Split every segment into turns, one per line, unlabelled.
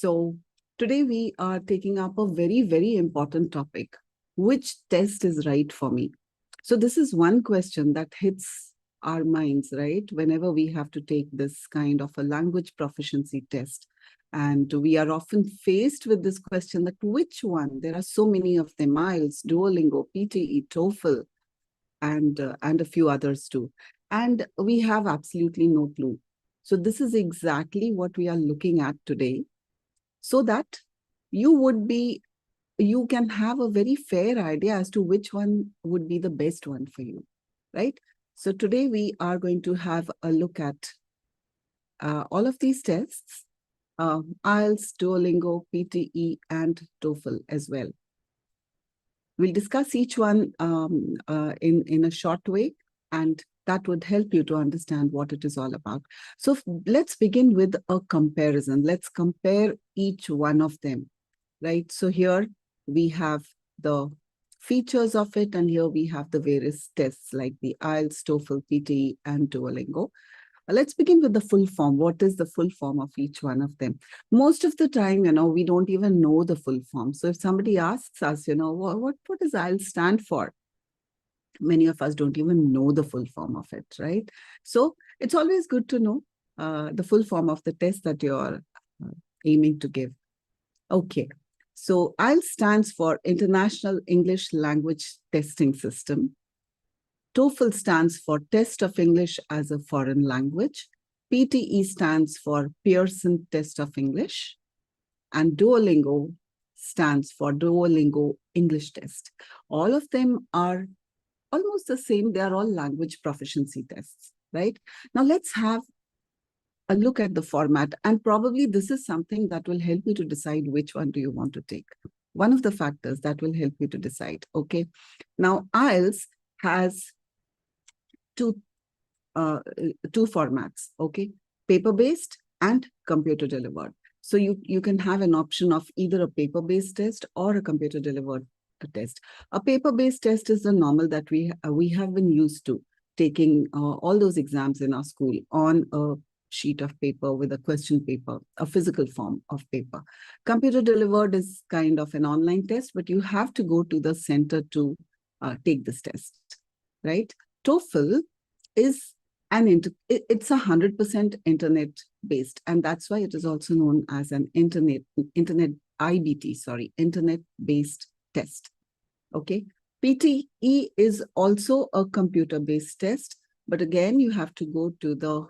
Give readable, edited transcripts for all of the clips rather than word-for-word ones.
So today we are taking up a very, very important topic. Which test is right for me? So this is one question that hits our minds, right? Whenever we have to take this kind of a language proficiency test. And we are often faced with this question that which one? There are so many of them: IELTS, Duolingo, PTE, TOEFL, and a few others too. And we have absolutely no clue. So this is exactly what we are looking at today, so that you can have a very fair idea as to which one would be the best one for you, right? So today we are going to have a look at all of these tests, IELTS, Duolingo, PTE, and TOEFL as well. We'll discuss each one in a short way, and that would help you to understand what it is all about. So let's begin with a comparison. Let's compare each one of them, right? So here we have the features of it, and here we have the various tests like the IELTS, TOEFL, PTE, and Duolingo. Let's begin with the full form. What is the full form of each one of them? Most of the time, we don't even know the full form. So if somebody asks us, what does IELTS stand for? Many of us don't even know the full form of it, right? So it's always good to know the full form of the test that you're aiming to give. Okay. So IELTS stands for International English Language Testing System. TOEFL stands for Test of English as a Foreign Language. PTE stands for Pearson Test of English. And Duolingo stands for Duolingo English Test. All of them are almost the same. They are all language proficiency tests, right? Now let's have a look at the format. And probably this is something that will help you to decide which one do you want to take. One of the factors that will help you to decide, okay? Now IELTS has two formats, okay? Paper-based and computer-delivered. So you can have an option of either a paper-based test or a computer-delivered test. A paper-based test is the normal that we have been used to taking all those exams in our school on a sheet of paper with a question paper, a physical form of paper. Computer-delivered is kind of an online test, but you have to go to the center to take this test, right? TOEFL is it's 100% internet based, and that's why it is also known as an internet based test. Okay, PTE is also a computer based test, but again you have to go to the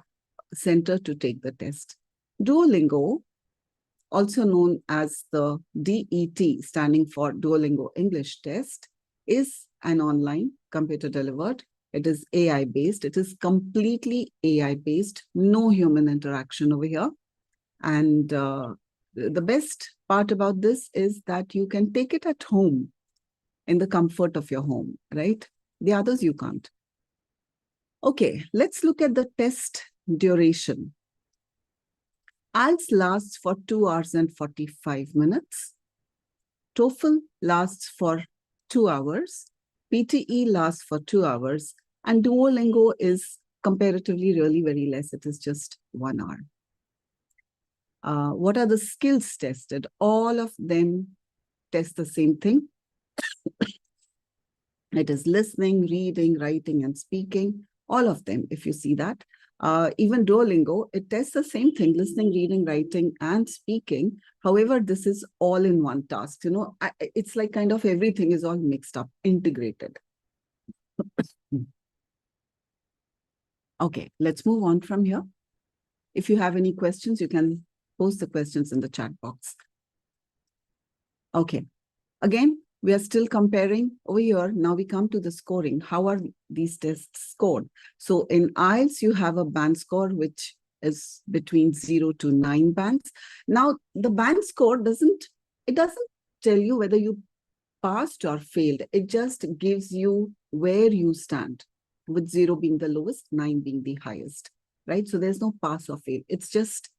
center to take the test. Duolingo, also known as the DET, standing for Duolingo English Test, is an online computer delivered. It is AI-based. It is completely AI-based, no human interaction over here. And the best part about this is that you can take it at home in the comfort of your home, right? The others you can't. Okay, let's look at the test duration. IELTS lasts for 2 hours and 45 minutes. TOEFL lasts for 2 hours. PTE lasts for 2 hours. And Duolingo is comparatively really very less. It is just 1 hour. What are the skills tested? All of them test the same thing. It is listening, reading, writing, and speaking. All of them, if you see that. Even Duolingo, it tests the same thing: listening, reading, writing, and speaking. However, this is all in one task. It's like kind of everything is all mixed up, integrated. Okay, let's move on from here. If you have any questions, you can post the questions in the chat box. Okay, again, we are still comparing over here. Now we come to the scoring. How are these tests scored? So in IELTS, you have a band score, which is between 0 to 9 bands. Now, the band score doesn't tell you whether you passed or failed. It just gives you where you stand, with 0 being the lowest, 9 being the highest, right? So there's no pass or fail. It's just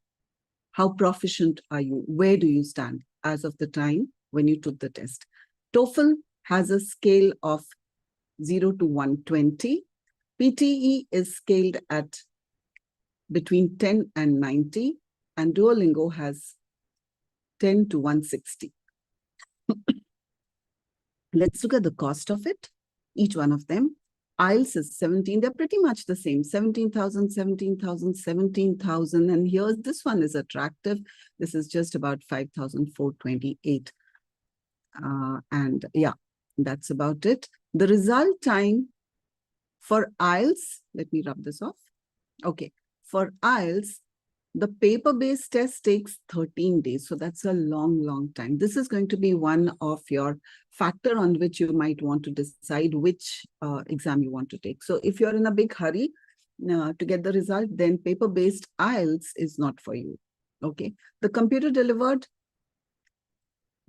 how proficient are you? Where do you stand as of the time when you took the test? TOEFL has a scale of 0 to 120. PTE is scaled at between 10 and 90. And Duolingo has 110 to 160. Let's look at the cost of it, each one of them. IELTS is 17. They're pretty much the same, 17,000, 17,000, 17,000. And here's this one is attractive. This is just about 5,428. And yeah, that's about it. The result time for IELTS, let me rub this off. Okay, for IELTS, the paper-based test takes 13 days. So that's a long, long time. This is going to be one of your factor on which you might want to decide which exam you want to take. So if you're in a big hurry to get the result, then paper-based IELTS is not for you. Okay, the computer delivered,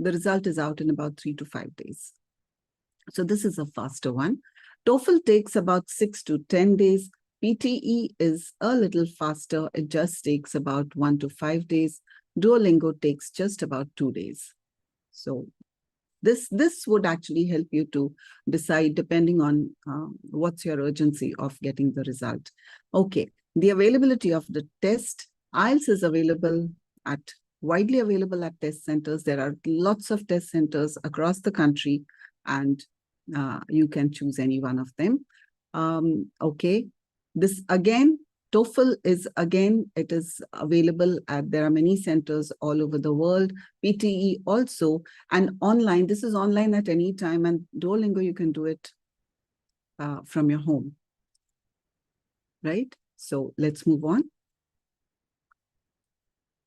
the result is out in about 3 to 5 days. So this is a faster one. TOEFL takes about 6 to 10 days. PTE is a little faster. It just takes about 1 to 5 days. Duolingo takes just about 2 days. So this would actually help you to decide depending on what's your urgency of getting the result. Okay, the availability of the test. IELTS is widely available at test centers. There are lots of test centers across the country, and you can choose any one of them. Okay. This again, TOEFL is it is available there are many centers all over the world. PTE also, and online. This is online at any time, and Duolingo, you can do it from your home, right? So let's move on.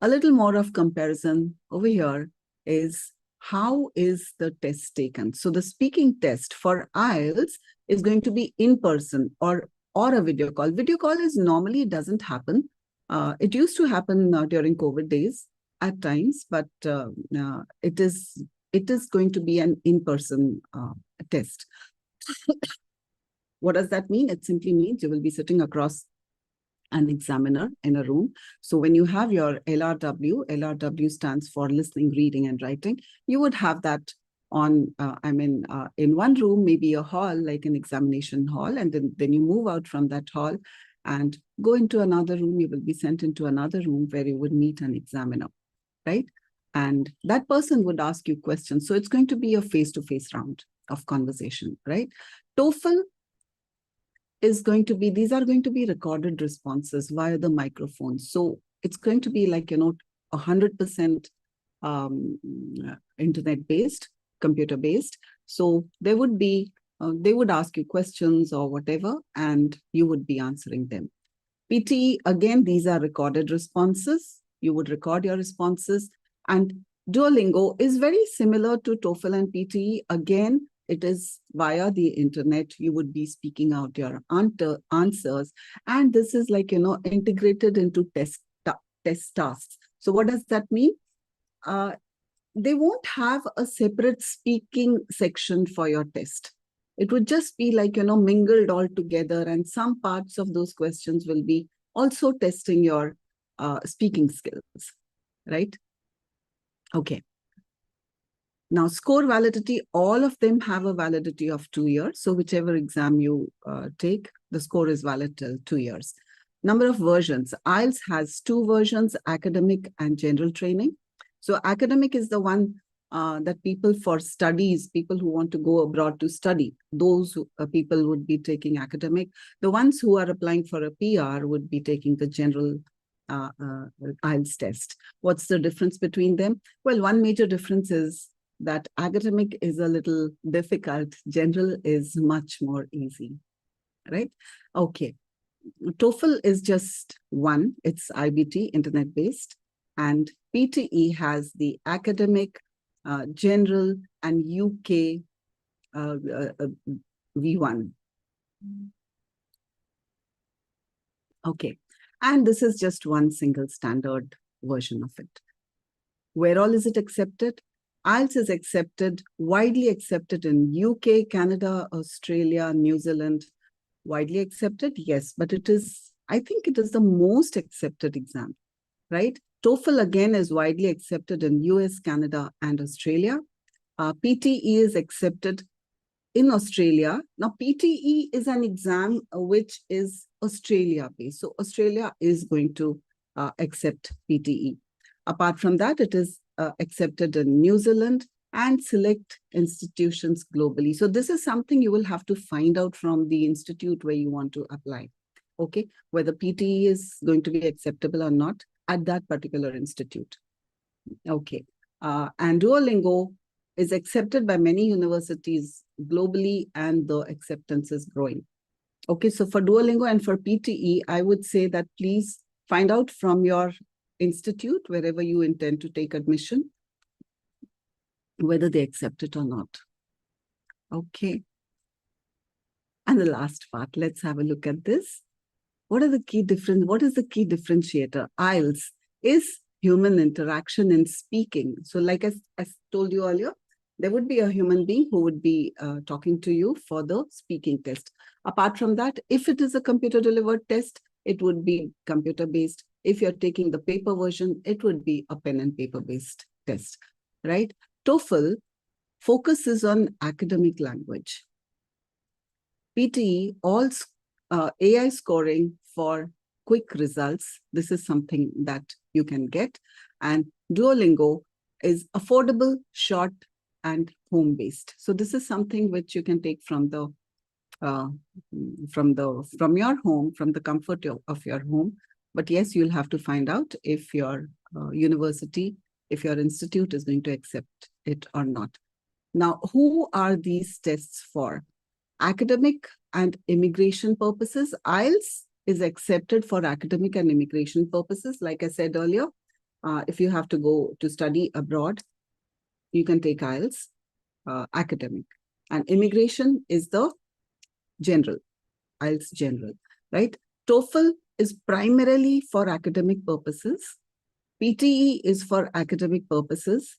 A little more of comparison over here is how is the test taken? So the speaking test for IELTS is going to be in person or a video call. Video call is normally doesn't happen. It used to happen during COVID days at times, but it is going to be an in-person test. What does that mean? It simply means you will be sitting across an examiner in a room. So when you have your LRW stands for listening, reading, and writing, you would have that on, in one room, maybe a hall, like an examination hall, and then you move out from that hall and go into another room. You will be sent into another room where you would meet an examiner, right? And that person would ask you questions. So it's going to be a face-to-face round of conversation, right? TOEFL is going to be, these are going to be recorded responses via the microphone. So it's going to be like, 100% internet-based, computer-based. So there would be, they would ask you questions or whatever, and you would be answering them. PTE, again, these are recorded responses. You would record your responses. And Duolingo is very similar to TOEFL and PTE. Again, it is via the internet. You would be speaking out your answers. And this is like, integrated into test tasks. So what does that mean? They won't have a separate speaking section for your test. It would just be like, mingled all together. And some parts of those questions will be also testing your speaking skills, right? Okay. Now, score validity, all of them have a validity of 2 years. So whichever exam you take, the score is valid till 2 years. Number of versions. IELTS has 2 versions, academic and general training. So academic is the one that people for studies, people who want to go abroad to study, those people would be taking academic. The ones who are applying for a PR would be taking the general IELTS test. What's the difference between them? Well, one major difference is that academic is a little difficult. General is much more easy, right? Okay. TOEFL is just one. It's IBT, internet-based. And PTE has the academic, general, and UK V1. Okay. And this is just one single standard version of it. Where all is it accepted? IELTS is accepted, widely accepted in UK, Canada, Australia, New Zealand. Widely accepted, yes, but it is, I think it is the most accepted exam, right? TOEFL again is widely accepted in US, Canada, and Australia. PTE is accepted in Australia. Now, PTE is an exam which is Australia-based. So Australia is going to accept PTE. Apart from that, it is accepted in New Zealand and select institutions globally. So this is something you will have to find out from the institute where you want to apply. Okay, whether PTE is going to be acceptable or not at that particular institute. Okay, and Duolingo is accepted by many universities globally, and the acceptance is growing. Okay, so for Duolingo and for PTE, I would say that please find out from your institute, wherever you intend to take admission, whether they accept it or not. Okay. And the last part, let's have a look at this. What is the key differentiator? IELTS is human interaction in speaking. So like I told you earlier, there would be a human being who would be talking to you for the speaking test. Apart from that, if it is a computer-delivered test, it would be computer-based. If you're taking the paper version, it would be a pen and paper-based test, right? TOEFL focuses on academic language. PTE, all AI scoring for quick results. This is something that you can get. And Duolingo is affordable, short, and home-based. So this is something which you can take from your home, from the comfort of your home. But yes, you'll have to find out if your university, if your institute is going to accept it or not. Now, who are these tests for? Academic and immigration purposes. IELTS is accepted for academic and immigration purposes. Like I said earlier, if you have to go to study abroad, you can take IELTS, academic. And immigration is the general, IELTS general, right? TOEFL is primarily for academic purposes. PTE is for academic purposes.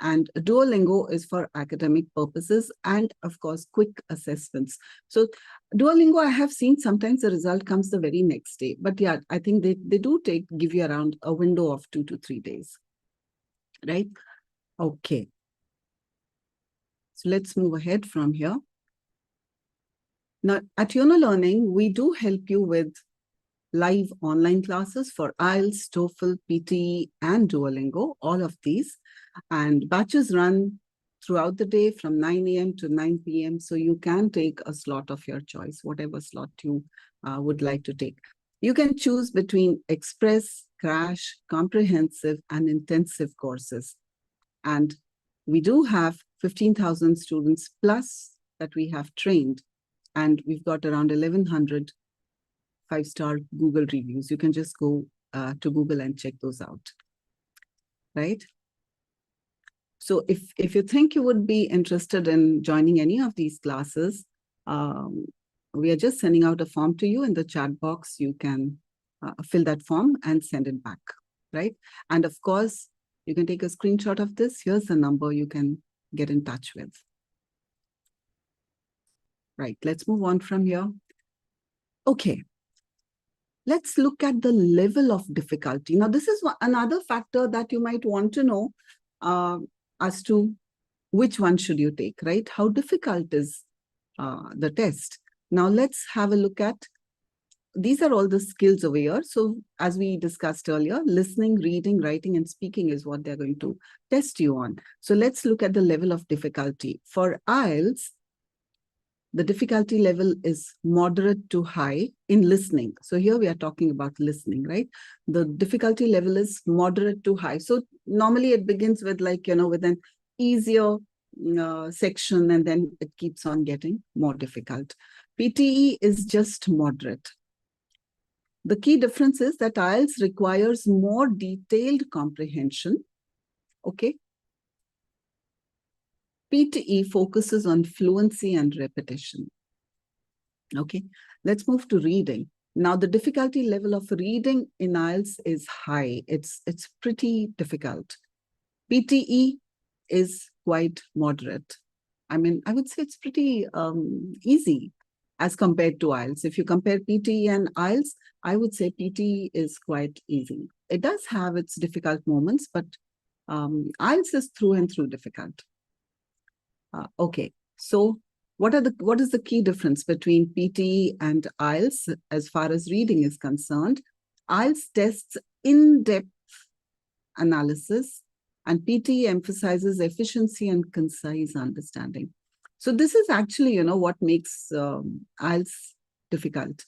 And Duolingo is for academic purposes and, of course, quick assessments. So Duolingo, I have seen sometimes the result comes the very next day. But yeah, I think they do give you around a window of 2 to 3 days, right? Okay. So let's move ahead from here. Now, at Yuno Learning, we do help you with live online classes for IELTS, TOEFL, PTE, and Duolingo, all of these. And batches run throughout the day from 9 a.m. to 9 p.m. So you can take a slot of your choice, whatever slot you would like to take. You can choose between express, crash, comprehensive, and intensive courses. And we do have 15,000 students plus that we have trained. And we've got around 1,100 5-star Google reviews. You can just go to Google and check those out, right? So if you think you would be interested in joining any of these classes, we are just sending out a form to you in the chat box. You can fill that form and send it back, right? And of course, you can take a screenshot of this. Here's the number you can get in touch with. Right, let's move on from here. Okay. Let's look at the level of difficulty. Now, this is another factor that you might want to know as to which one should you take, right? How difficult is the test? Now, let's have a look at, these are all the skills over here. So as we discussed earlier, listening, reading, writing, and speaking is what they're going to test you on. So let's look at the level of difficulty. For IELTS, the difficulty level is moderate to high in listening. So here we are talking about listening, right? The difficulty level is moderate to high. So normally it begins with with an easier section, and then it keeps on getting more difficult. PTE is just moderate. The key difference is that IELTS requires more detailed comprehension, okay? PTE focuses on fluency and repetition. Okay, let's move to reading. Now, the difficulty level of reading in IELTS is high. It's pretty difficult. PTE is quite moderate. I mean, I would say it's pretty easy as compared to IELTS. If you compare PTE and IELTS, I would say PTE is quite easy. It does have its difficult moments, but IELTS is through and through difficult. Okay, so what is the key difference between PTE and IELTS as far as reading is concerned? IELTS tests in-depth analysis and PTE emphasizes efficiency and concise understanding. So this is actually, what makes IELTS difficult.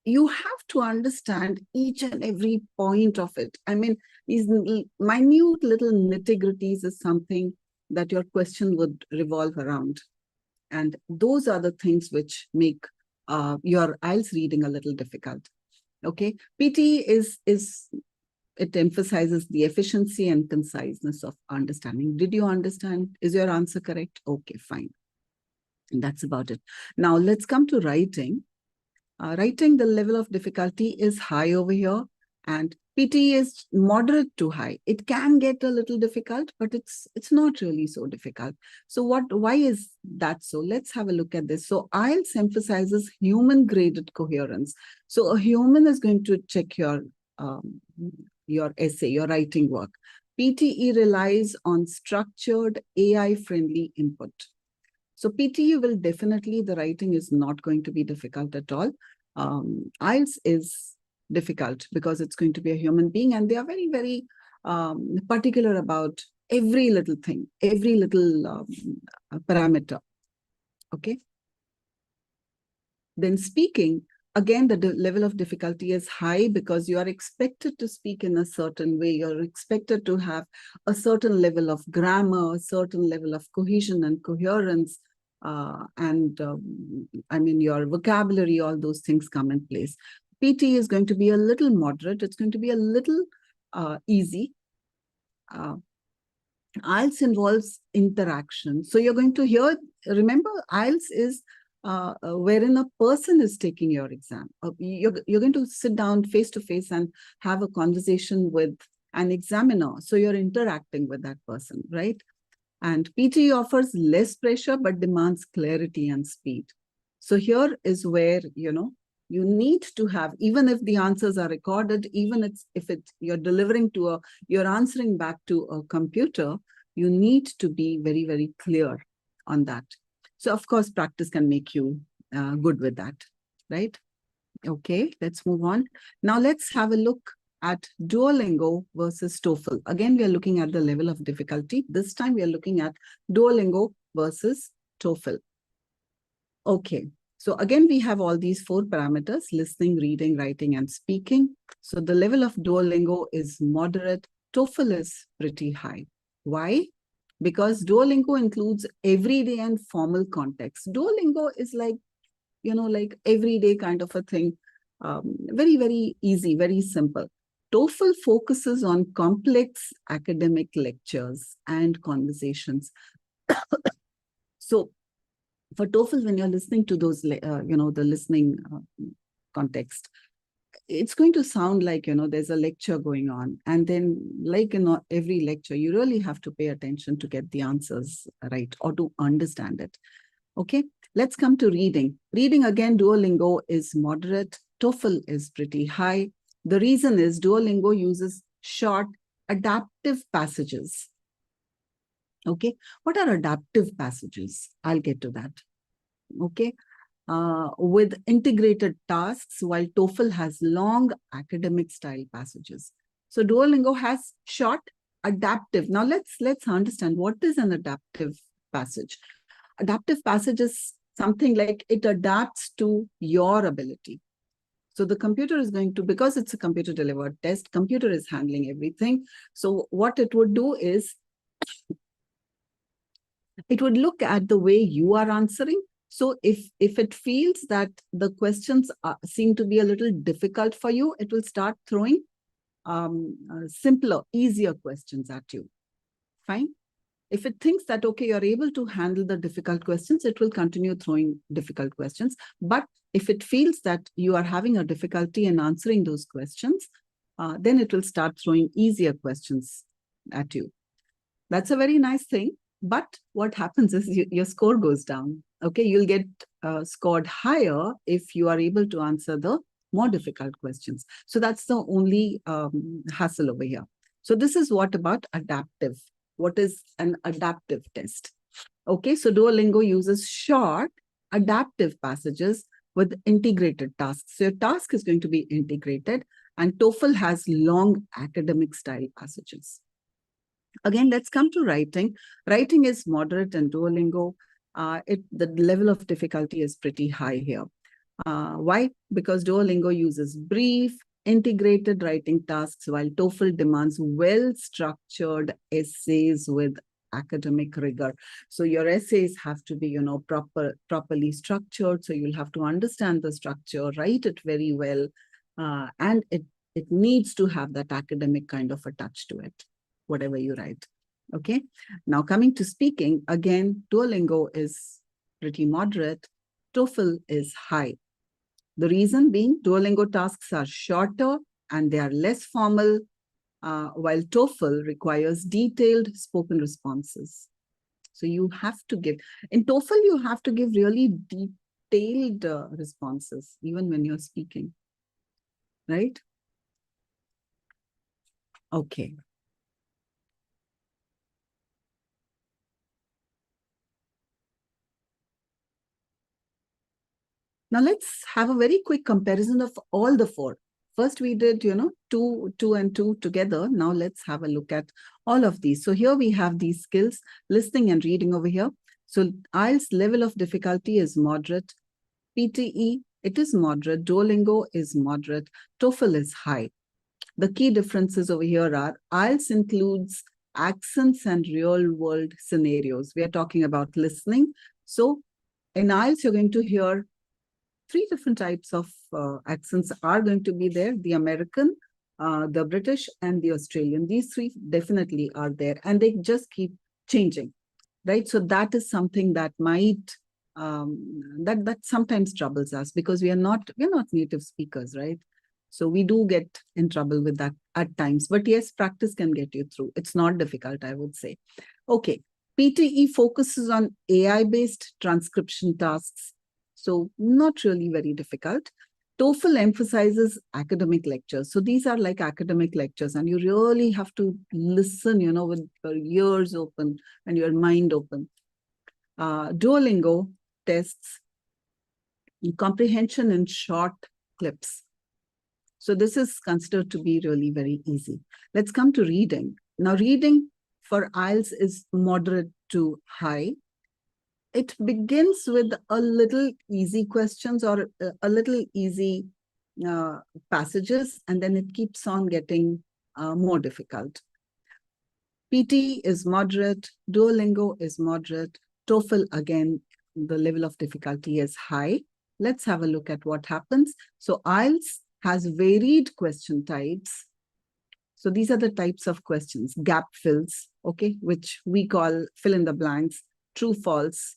You have to understand each and every point of it. I mean, these minute little nitty-gritties is something that your question would revolve around. And those are the things which make your IELTS reading a little difficult. Okay, PTE it emphasizes the efficiency and conciseness of understanding. Did you understand? Is your answer correct? Okay, fine. And that's about it. Now let's come to writing. Writing, the level of difficulty is high over here, and PTE is moderate to high. It can get a little difficult, but it's not really so difficult. So why is that so? Let's have a look at this. So IELTS emphasizes human-graded coherence. So a human is going to check your essay, your writing work. PTE relies on structured AI-friendly input. So PTE will definitely, the writing is not going to be difficult at all. IELTS is difficult because it's going to be a human being, and they are very, very particular about every little thing, every little parameter. Okay. Then speaking, again, the level of difficulty is high because you are expected to speak in a certain way. You're expected to have a certain level of grammar, a certain level of cohesion and coherence. I mean, your vocabulary, all those things come in place. PT is going to be a little moderate. It's going to be a little easy. IELTS involves interaction. So you're going to hear, remember, IELTS is wherein a person is taking your exam. You're going to sit down face to face and have a conversation with an examiner. So you're interacting with that person, right? And PTE offers less pressure, but demands clarity and speed. So here is where, you need to have, even if the answers are recorded, even if you're delivering to you're answering back to a computer, you need to be very, very clear on that. So of course, practice can make you good with that, right? Okay, let's move on. Now let's have a look at Duolingo versus TOEFL. Again, we are looking at the level of difficulty. This time we are looking at Duolingo versus TOEFL. Okay, so again, we have all these 4 parameters: listening, reading, writing, and speaking. So the level of Duolingo is moderate. TOEFL is pretty high. Why? Because Duolingo includes everyday and formal context. Duolingo is like, like everyday kind of a thing. Very, very easy, very simple. TOEFL focuses on complex academic lectures and conversations. So for TOEFL, when you're listening to those, the listening context, it's going to sound like, there's a lecture going on. And then like in every lecture, you really have to pay attention to get the answers right or to understand it. Okay, let's come to reading. Reading, again, Duolingo is moderate. TOEFL is pretty high. The reason is Duolingo uses short adaptive passages. Okay, what are adaptive passages? I'll get to that. Okay, with integrated tasks, while TOEFL has long academic style passages. So Duolingo has short adaptive. Now let's understand what is an adaptive passage. Adaptive passage is something like it adapts to your ability. So the computer is going to, because it's a computer delivered test, computer is handling everything. So what it would do is it would look at the way you are answering. So if it feels that the questions seem to be a little difficult for you, it will start throwing simpler, easier questions at you. Fine. If it thinks that, okay, you're able to handle the difficult questions, it will continue throwing difficult questions. But if it feels that you are having a difficulty in answering those questions, then it will start throwing easier questions at you. That's a very nice thing. But what happens is your score goes down. Okay, you'll get scored higher if you are able to answer the more difficult questions. So that's the only hassle over here. So this is what about adaptive. What is an adaptive test? Okay, so Duolingo uses short adaptive passages with integrated tasks. So your task is going to be integrated, and TOEFL has long academic style passages. Again, let's come to writing. Writing is moderate in Duolingo. The level of difficulty is pretty high here. Why? Because Duolingo uses brief, integrated writing tasks, while TOEFL demands well-structured essays with academic rigor. So your essays have to be, properly structured. So you'll have to understand the structure, write it very well, and it needs to have that academic kind of a touch to it, whatever you write. Okay. Now coming to speaking, again, Duolingo is pretty moderate. TOEFL is high. The reason being Duolingo tasks are shorter and they are less formal, while TOEFL requires detailed spoken responses. So you have to give, in TOEFL, you have to give really detailed responses, even when you're speaking, right? Okay. Now let's have a very quick comparison of all the four. First, we did, two and two together. Now let's have a look at all of these. So here we have these skills, listening and reading over here. So IELTS level of difficulty is moderate. PTE, it is moderate. Duolingo is moderate. TOEFL is high. The key differences over here are IELTS includes accents and real-world scenarios. We are talking about listening. So in IELTS, you're going to hear three different types of accents are going to be there. The American, the British, and the Australian. These three definitely are there, and they just keep changing, right? So that is something that might, that sometimes troubles us because we're not native speakers, right? So we do get in trouble with that at times. But yes, practice can get you through. It's not difficult, I would say. Okay, PTE focuses on AI-based transcription tasks. So not really very difficult. TOEFL emphasizes academic lectures. So these are like academic lectures, and you really have to listen, with your ears open and your mind open. Duolingo tests comprehension in short clips. So this is considered to be really very easy. Let's come to reading. Now, reading for IELTS is moderate to high. It begins with a little easy questions or a little easy passages, and then it keeps on getting more difficult. PT is moderate, Duolingo is moderate, TOEFL, again, the level of difficulty is high. Let's have a look at what happens. So IELTS has varied question types. So these are the types of questions: gap fills, okay, which we call fill in the blanks, true, false.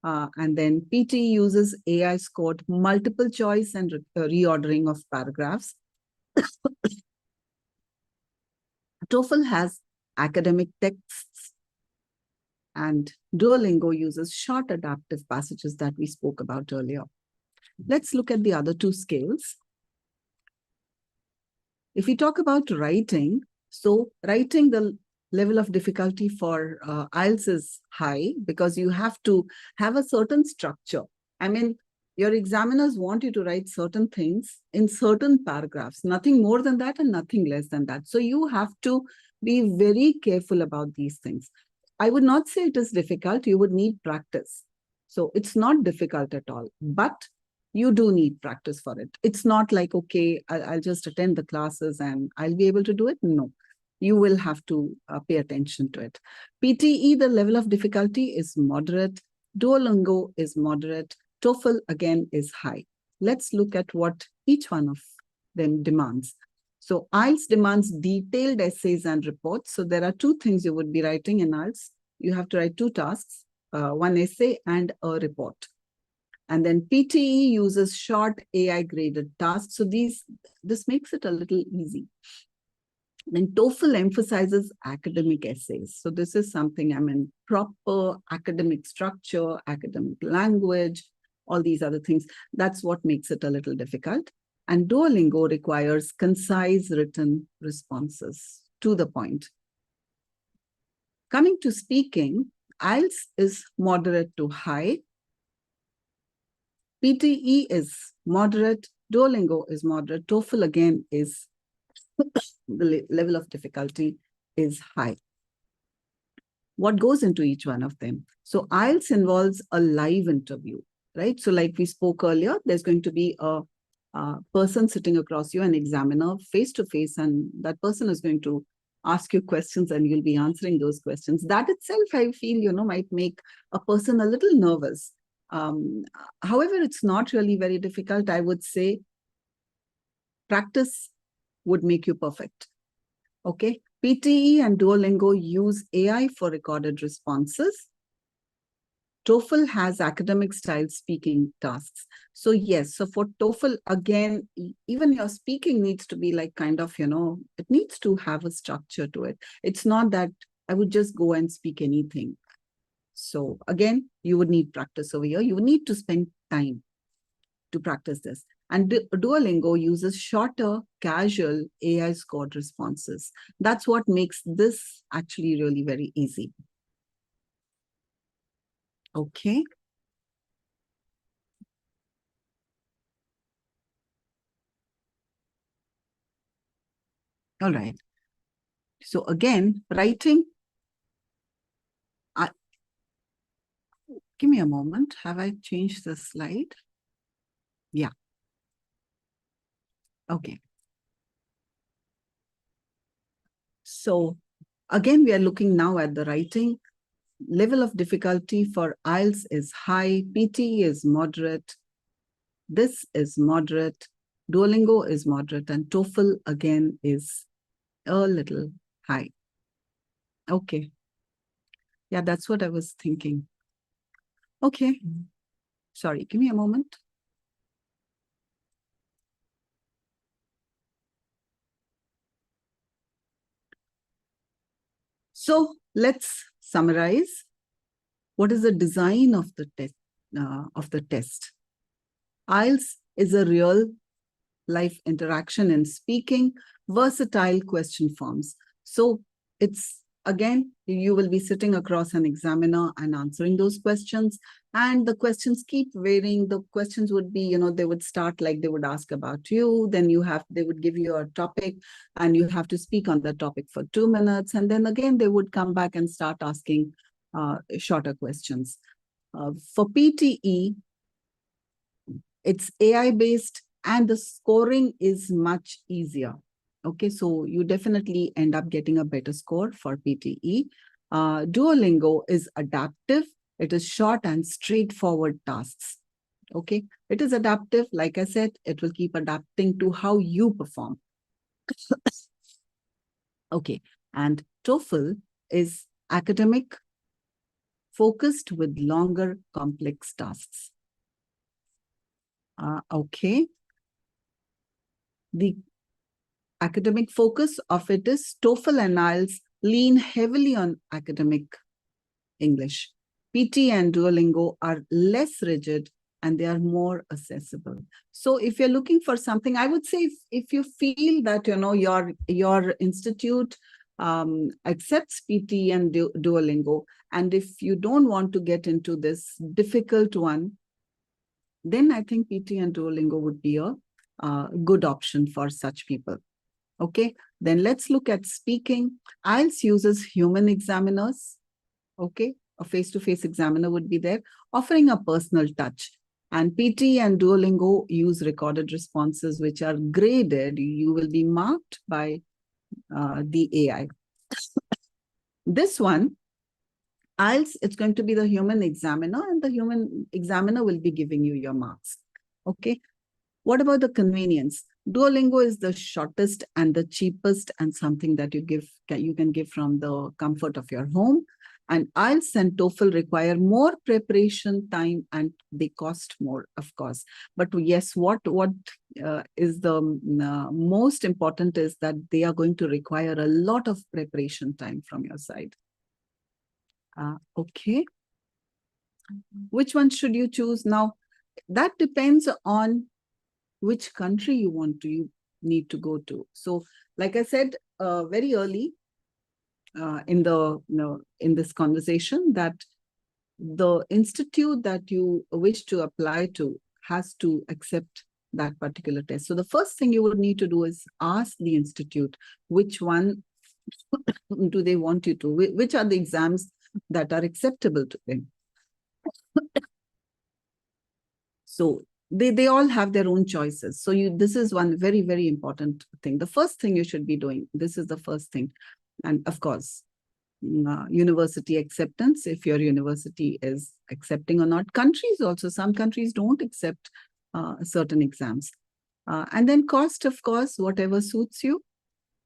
And then PT uses AI scored multiple choice and reordering of paragraphs. TOEFL has academic texts, and Duolingo uses short adaptive passages that we spoke about earlier. Let's look at the other two scales. If we talk about writing, so writing, the level of difficulty for IELTS is high because you have to have a certain structure. I mean, your examiners want you to write certain things in certain paragraphs, nothing more than that and nothing less than that. So you have to be very careful about these things. I would not say it is difficult. You would need practice. So it's not difficult at all, but you do need practice for it. It's not like, okay, I'll just attend the classes and I'll be able to do it. No, you will have to pay attention to it. PTE, the level of difficulty is moderate. Duolingo is moderate. TOEFL, again, is high. Let's look at what each one of them demands. So IELTS demands detailed essays and reports. So there are two things you would be writing in IELTS. You have to write two tasks, one essay and a report. And then PTE uses short AI graded tasks. So this makes it a little easy. Then TOEFL emphasizes academic essays. So this is something, proper academic structure, academic language, all these other things. That's what makes it a little difficult. And Duolingo requires concise written responses, to the point. Coming to speaking, IELTS is moderate to high. PTE is moderate. Duolingo is moderate. TOEFL, again, is the level of difficulty is high. what goes into each one of them. So IELTS involves a live interview, right? So like we spoke earlier, there's going to be a person sitting across you, an examiner face to face, and that person is going to ask you questions and you'll be answering those questions. That itself, I feel, might make a person a little nervous. However, it's not really very difficult. I would say practice would make you perfect. Okay. PTE and Duolingo use AI for recorded responses. TOEFL has academic style speaking tasks. So yes, so for TOEFL, again, even your speaking needs to be like kind of, it needs to have a structure to it. It's not that I would just go and speak anything. So again, you would need practice over here. You would need to spend time to practice this. And Duolingo uses shorter, casual AI scored responses. That's what makes this actually really very easy. Okay. All right. So again, writing, give me a moment. Have I changed the slide? Yeah. Okay. So again, we are looking now at the writing. Level of difficulty for IELTS is high, PTE is moderate, this is moderate, Duolingo is moderate, and TOEFL again is a little high. Okay. Yeah, that's what I was thinking. Okay. Sorry, give me a moment. So let's summarize. What is the design of the test? IELTS is a real life interaction in speaking, versatile question forms. So it's, again, you will be sitting across an examiner and answering those questions. And the questions keep varying. The questions would be, they would start like they would ask about you. Then they would give you a topic and you have to speak on the topic for 2 minutes. And then again, they would come back and start asking shorter questions. For PTE, it's AI-based and the scoring is much easier. Okay, so you definitely end up getting a better score for PTE. Duolingo is adaptive. It is short and straightforward tasks. Okay, it is adaptive. Like I said, it will keep adapting to how you perform. Okay, and TOEFL is academic, focused with longer, complex tasks. Okay. The academic focus of it is TOEFL and IELTS lean heavily on academic English. PT and Duolingo are less rigid and they are more accessible. So if you're looking for something, I would say if you feel that, your institute accepts PT and Duolingo, and if you don't want to get into this difficult one, then I think PT and Duolingo would be a good option for such people. Okay, then let's look at speaking. IELTS uses human examiners. Okay, a face-to-face examiner would be there, offering a personal touch. And PT and Duolingo use recorded responses, which are graded. You will be marked by the AI. This one, IELTS, it's going to be the human examiner, and the human examiner will be giving you your marks. Okay. What about the convenience? Duolingo is the shortest and the cheapest, and something that you can give from the comfort of your home. And IELTS and TOEFL require more preparation time and they cost more, of course. But yes, what is the most important is that they are going to require a lot of preparation time from your side. Okay. Which one should you choose? Now, that depends on which country you need to go to. So, like I said very early in this conversation, that the institute that you wish to apply to has to accept that particular test. So the first thing you would need to do is ask the institute which one do they want you to, which are the exams that are acceptable to them. So they all have their own choices. So this is one very, very important thing. The first thing you should be doing, this is the first thing. And of course, university acceptance, if your university is accepting or not. Countries also, some countries don't accept certain exams. And then cost, of course, whatever suits you.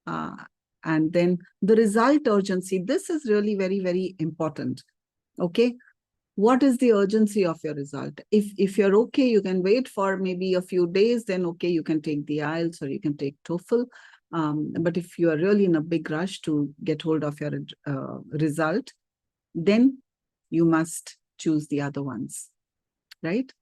And then the result urgency. This is really very, very important. Okay. What is the urgency of your result? If you're okay, you can wait for maybe a few days, then okay, you can take the IELTS or you can take TOEFL. But if you are really in a big rush to get hold of your result, then you must choose the other ones, right?